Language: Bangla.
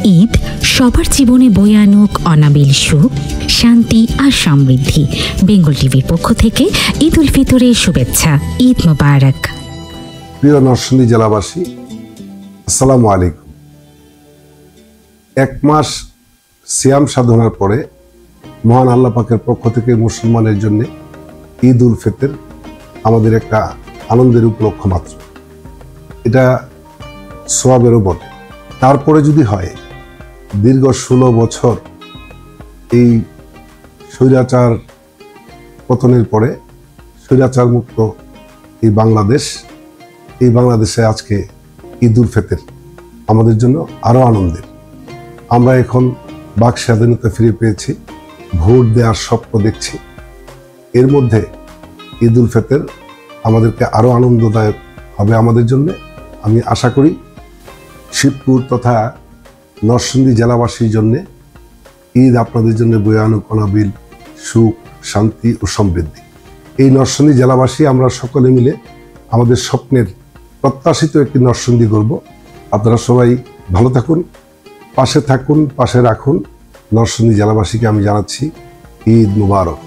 ঈদ সবার জীবনে বয়ে আনুক অনাবিল সুখ, শান্তি আর সমৃদ্ধি। বেঙ্গল টিভির পক্ষ থেকে ঈদ উল ফিতরের শুভেচ্ছা। ঈদ মোবারক। প্রিয় নরসিংদী জেলাবাসী, আসসালামু আলাইকুম। এক মাস সিয়াম সাধনার পরে মহান আল্লাহ পাকের পক্ষ থেকে মুসলমানের জন্য ঈদ উল ফিতর আমাদের একটা আনন্দের উপলক্ষ মাত্র। এটা সোয়াবেরও বটে। তারপরে যদি হয় দীর্ঘ 16 বছর এই স্বৈরাচার পতনের পরে স্বৈরাচার মুক্ত এই বাংলাদেশে আজকে ঈদ উল ফিতর আমাদের জন্য আরো আনন্দের। আমরা এখন বাক স্বাধীনতা ফিরে পেয়েছি, ভোট দেওয়ার স্বপ্ন দেখছি। এর মধ্যে ঈদ উল ফিতর আমাদেরকে আরো আনন্দদায়ক হবে আমাদের জন্য। আমি আশা করি শিবপুর তথা নরসিংদী জেলাবাসীর জন্য ঈদ আপনাদের জন্য বয়ে আনুক অনাবিল সুখ, শান্তি ও সমৃদ্ধি। এই নরসিংদী জেলাবাসী আমরা সকলে মিলে আমাদের স্বপ্নের প্রত্যাশিত একটি নরসিংদী গড়ব। আপনারা সবাই ভালো থাকুন, পাশে থাকুন, পাশে রাখুন। নরসিংদী জেলাবাসীকে আমি জানাচ্ছি ঈদ মুবারক।